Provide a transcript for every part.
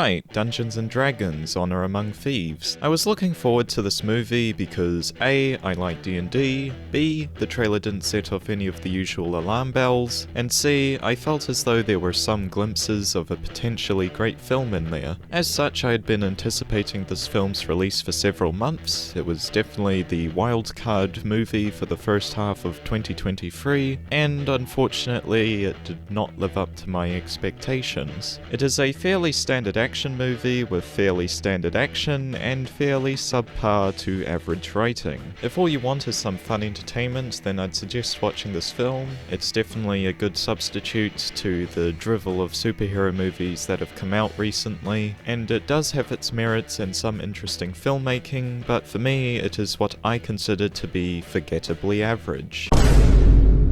right, Dungeons & Dragons: Honor Among Thieves. I was looking forward to this movie because A, I like D&D, B, the trailer didn't set off any of the usual alarm bells, and C, I felt as though there were some glimpses of a potentially great film in there. As such, I had been anticipating this film's release for several months. It was definitely the wildcard movie for the first half of 2023, and unfortunately it did not live up to my expectations. It is a fairly standard action movie with fairly standard action and fairly subpar to average writing. If all you want is some fun entertainment, then I'd suggest watching this film. It's definitely a good substitute to the drivel of superhero movies that have come out recently, and it does have its merits and some interesting filmmaking, but for me it is what I consider to be forgettably average.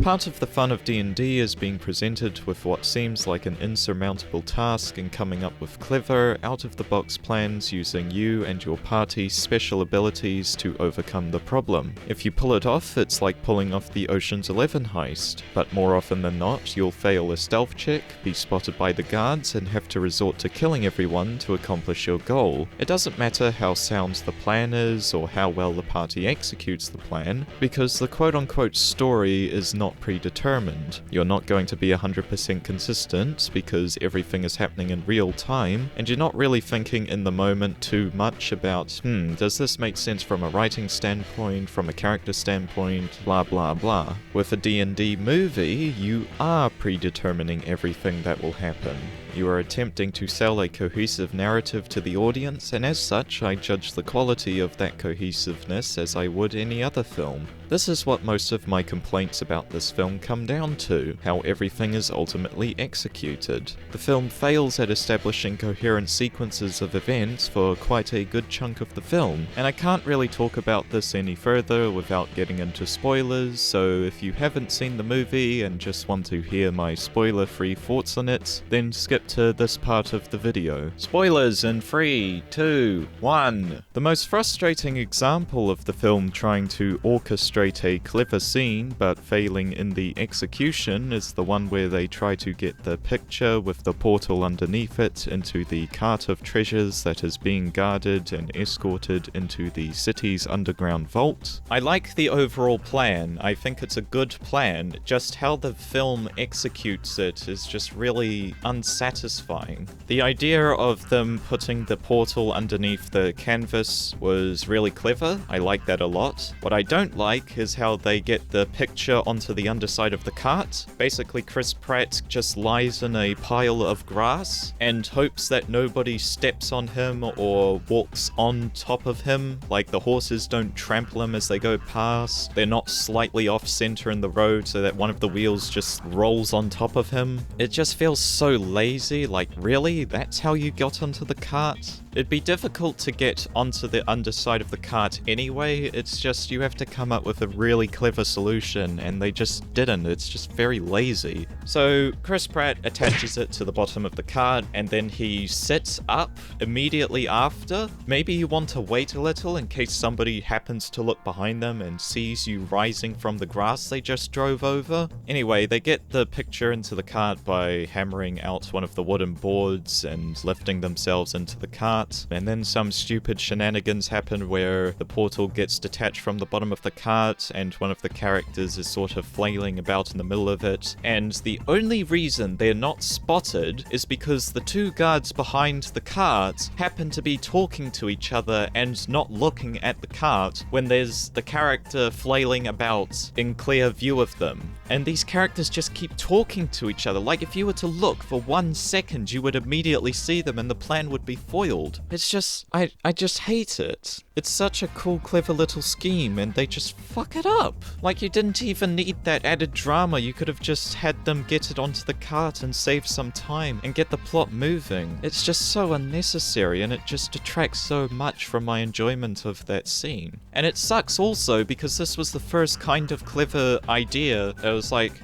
Part of the fun of D&D is being presented with what seems like an insurmountable task and coming up with clever, out-of-the-box plans using you and your party's special abilities to overcome the problem. If you pull it off, it's like pulling off the Ocean's 11 heist, but more often than not, you'll fail a stealth check, be spotted by the guards, and have to resort to killing everyone to accomplish your goal. It doesn't matter how sound the plan is or how well the party executes the plan, because the quote-unquote story is not predetermined. You're not going to be 100% consistent because everything is happening in real time, and you're not really thinking in the moment too much about, does this make sense from a writing standpoint, from a character standpoint, blah blah blah. With a D&D movie, you are predetermining everything that will happen. You are attempting to sell a cohesive narrative to the audience, and as such, I judge the quality of that cohesiveness as I would any other film. This is what most of my complaints about this film come down to, how everything is ultimately executed. The film fails at establishing coherent sequences of events for quite a good chunk of the film, and I can't really talk about this any further without getting into spoilers, so if you haven't seen the movie and just want to hear my spoiler-free thoughts on it, then skip to this part of the video. Spoilers in 3, 2, 1. The most frustrating example of the film trying to orchestrate a clever scene but failing in the execution is the one where they try to get the picture with the portal underneath it into the cart of treasures that is being guarded and escorted into the city's underground vault. I like the overall plan. I think it's a good plan. Just how the film executes it is just really unsatisfying. The idea of them putting the portal underneath the canvas was really clever. I like that a lot. What I don't like is how they get the picture onto the underside of the cart. Basically, Chris Pratt just lies in a pile of grass and hopes that nobody steps on him or walks on top of him. Like, the horses don't trample him as they go past. They're not slightly off center in the road so that one of the wheels just rolls on top of him. It just feels so lazy. Like, really? That's how you got onto the cart? It'd be difficult to get onto the underside of the cart anyway. It's just you have to come up with a really clever solution, and they just didn't. It's just very lazy. So Chris Pratt attaches it to the bottom of the cart, and then he sits up immediately after. Maybe you want to wait a little in case somebody happens to look behind them and sees you rising from the grass they just drove over. Anyway, they get the picture into the cart by hammering out one of the wooden boards and lifting themselves into the cart. And then some stupid shenanigans happen where the portal gets detached from the bottom of the cart and one of the characters is sort of flailing about in the middle of it. And the only reason they're not spotted is because the two guards behind the cart happen to be talking to each other and not looking at the cart when there's the character flailing about in clear view of them. And these characters just keep talking to each other. Like, if you were to look for 1 second, you would immediately see them and the plan would be foiled. It's just, I just hate it. It's such a cool, clever little scheme, and they just fuck it up. Like, you didn't even need that added drama. You could have just had them get it onto the cart and save some time and get the plot moving. It's just so unnecessary, and it just detracts so much from my enjoyment of that scene. And it sucks also because this was the first kind of clever idea. I was like,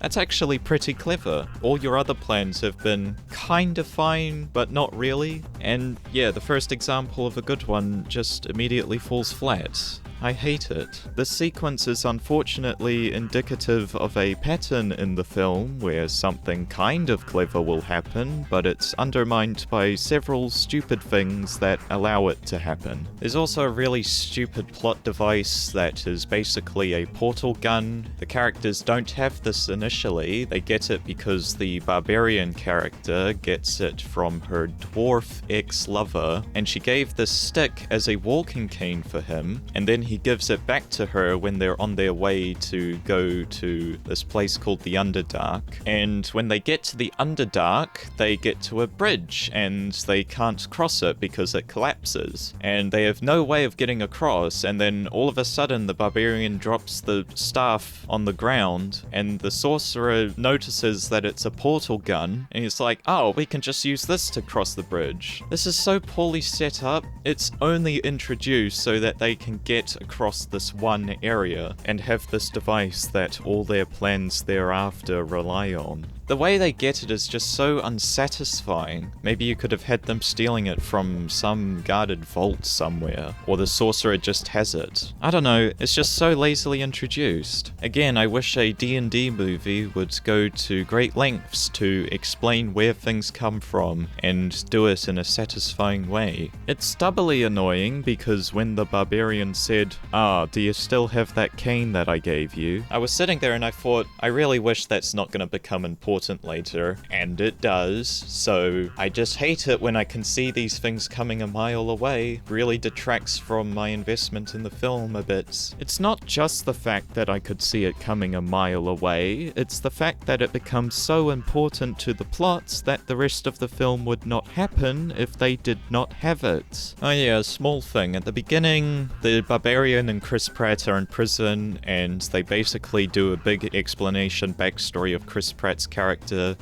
that's actually pretty clever. All your other plans have been kind of fine, but not really. And yeah, the first example of a good one just immediately falls flat. I hate it. This sequence is unfortunately indicative of a pattern in the film where something kind of clever will happen, but it's undermined by several stupid things that allow it to happen. There's also a really stupid plot device that is basically a portal gun. The characters don't have this initially, they get it because the barbarian character gets it from her dwarf ex-lover, and she gave this stick as a walking cane for him, and then he gives it back to her when they're on their way to go to this place called the Underdark. And when they get to the Underdark, they get to a bridge, and they can't cross it because it collapses. And they have no way of getting across, and then all of a sudden the barbarian drops the staff on the ground, and the sorcerer notices that it's a portal gun, and he's like, oh, we can just use this to cross the bridge. This is so poorly set up. It's only introduced so that they can get across this one area and have this device that all their plans thereafter rely on. The way they get it is just so unsatisfying. Maybe you could have had them stealing it from some guarded vault somewhere, or the sorcerer just has it. I don't know, it's just so lazily introduced. Again, I wish a D&D movie would go to great lengths to explain where things come from and do it in a satisfying way. It's doubly annoying because when the barbarian said, do you still have that cane that I gave you? I was sitting there and I thought, I really wish that's not going to become important later, and it does, so I just hate it when I can see these things coming a mile away. Really detracts from my investment in the film a bit. It's not just the fact that I could see it coming a mile away, it's the fact that it becomes so important to the plot that the rest of the film would not happen if they did not have it. Oh yeah, a small thing. At the beginning, the barbarian and Chris Pratt are in prison, and they basically do a big explanation backstory of Chris Pratt's character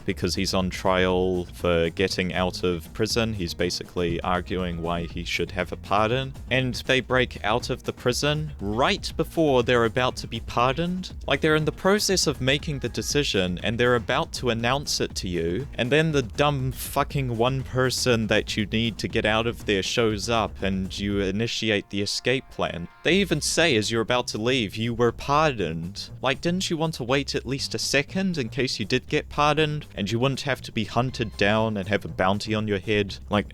because he's on trial for getting out of prison. He's basically arguing why he should have a pardon. And they break out of the prison right before they're about to be pardoned. Like, they're in the process of making the decision and they're about to announce it to you, and then the dumb fucking one person that you need to get out of there shows up and you initiate the escape plan. They even say as you're about to leave, you were pardoned. Like, didn't you want to wait at least a second in case you did get pardoned, and you wouldn't have to be hunted down and have a bounty on your head? Like,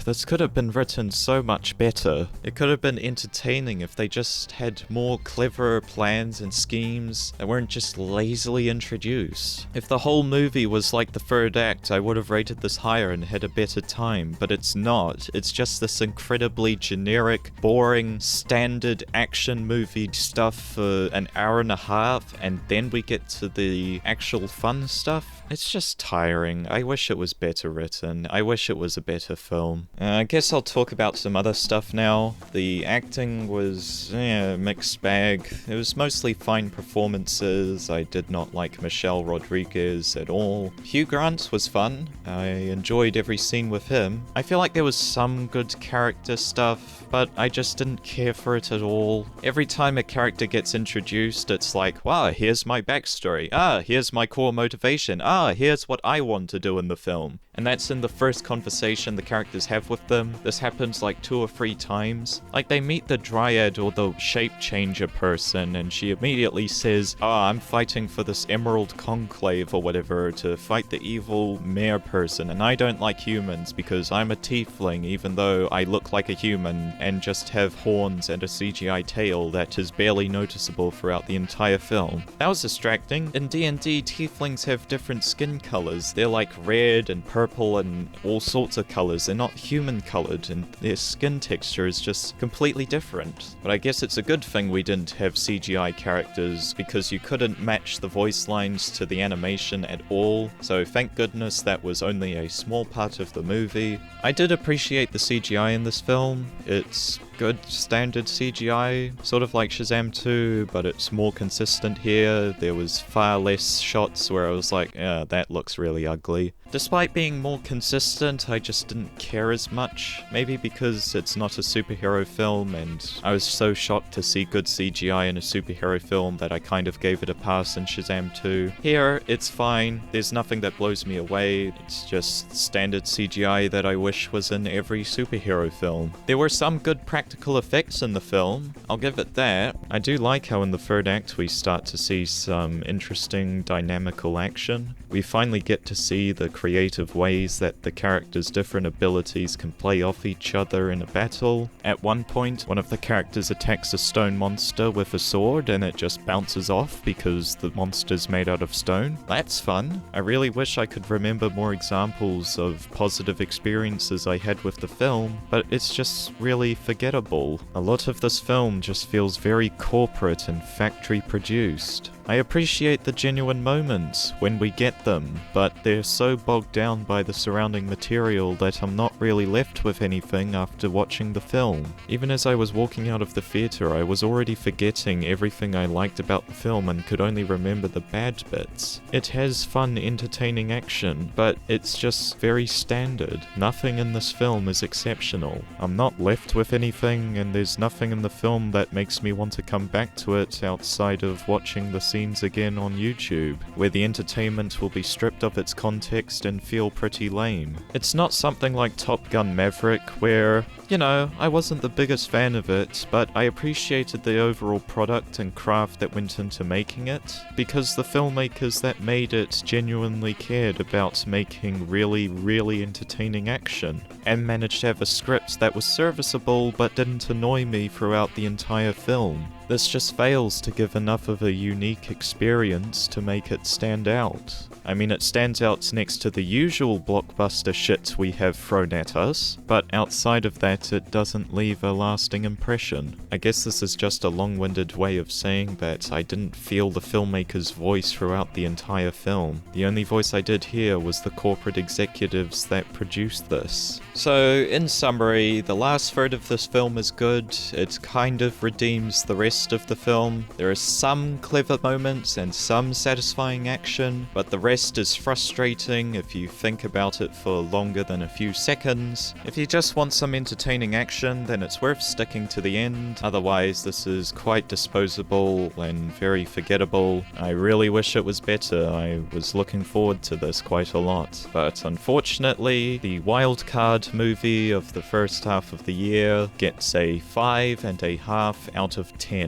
this could have been written so much better. It could have been entertaining if they just had more clever plans and schemes that weren't just lazily introduced. If the whole movie was like the third act, I would have rated this higher and had a better time, but it's not. It's just this incredibly generic, boring, standard action movie stuff for an hour and a half, and then we get to the actual fun stuff. It's just tiring. I wish it was better written. I wish it was a better film. I guess I'll talk about some other stuff now. The acting was, mixed bag. It was mostly fine performances. I did not like Michelle Rodriguez at all. Hugh Grant was fun. I enjoyed every scene with him. I feel like there was some good character stuff, but I just didn't care for it at all. Every time a character gets introduced, it's like, wow, here's my backstory. Here's my core motivation. Here's what I want to do in the film. And that's in the first conversation the characters have with them. This happens like 2 or 3 times. Like, they meet the Dryad or the shape changer person, and she immediately says, I'm fighting for this Emerald Conclave or whatever to fight the evil mayor person, and I don't like humans because I'm a tiefling even though I look like a human and just have horns and a CGI tail that is barely noticeable throughout the entire film. That was distracting. In D&D, tieflings have different skin colors. They're like red and purple and all sorts of colors. They're not human colored, and their skin texture is just completely different. But I guess it's a good thing we didn't have CGI characters because you couldn't match the voice lines to the animation at all, so thank goodness that was only a small part of the movie. I did appreciate the CGI in this film. It's good standard CGI, sort of like Shazam 2, but it's more consistent here. There was far less shots where I was like, that looks really ugly. Despite being more consistent, I just didn't care as much. Maybe because it's not a superhero film and I was so shocked to see good CGI in a superhero film that I kind of gave it a pass in Shazam 2. Here, it's fine. There's nothing that blows me away. It's just standard CGI that I wish was in every superhero film. There were some good practical effects in the film, I'll give it that. I do like how in the third act we start to see some interesting dynamical action. We finally get to see the creative ways that the characters' different abilities can play off each other in a battle. At one point, one of the characters attacks a stone monster with a sword and it just bounces off because the monster's made out of stone. That's fun. I really wish I could remember more examples of positive experiences I had with the film, but it's just really forgettable. A lot of this film just feels very corporate and factory produced. I appreciate the genuine moments when we get them, but they're so bogged down by the surrounding material that I'm not really left with anything after watching the film. Even as I was walking out of the theatre, I was already forgetting everything I liked about the film and could only remember the bad bits. It has fun, entertaining action, but it's just very standard. Nothing in this film is exceptional. I'm not left with anything, and there's nothing in the film that makes me want to come back to it outside of watching the scenes again on YouTube, where the entertainment will be stripped of its context and feel pretty lame. It's not something like Top Gun Maverick, where, you know, I wasn't the biggest fan of it, but I appreciated the overall product and craft that went into making it, because the filmmakers that made it genuinely cared about making really, really entertaining action, and managed to have a script that was serviceable but didn't annoy me throughout the entire film. This just fails to give enough of a unique experience to make it stand out. I mean, it stands out next to the usual blockbuster shit we have thrown at us, but outside of that it doesn't leave a lasting impression. I guess this is just a long-winded way of saying that I didn't feel the filmmaker's voice throughout the entire film. The only voice I did hear was the corporate executives that produced this. So, in summary, the last third of this film is good. It kind of redeems the rest of the film. There are some clever moments and some satisfying action, but the rest is frustrating if you think about it for longer than a few seconds. If you just want some entertaining action, then it's worth sticking to the end. Otherwise, this is quite disposable and very forgettable. I really wish it was better. I was looking forward to this quite a lot. But unfortunately, the wildcard movie of the first half of the year gets a 5.5 out of 10.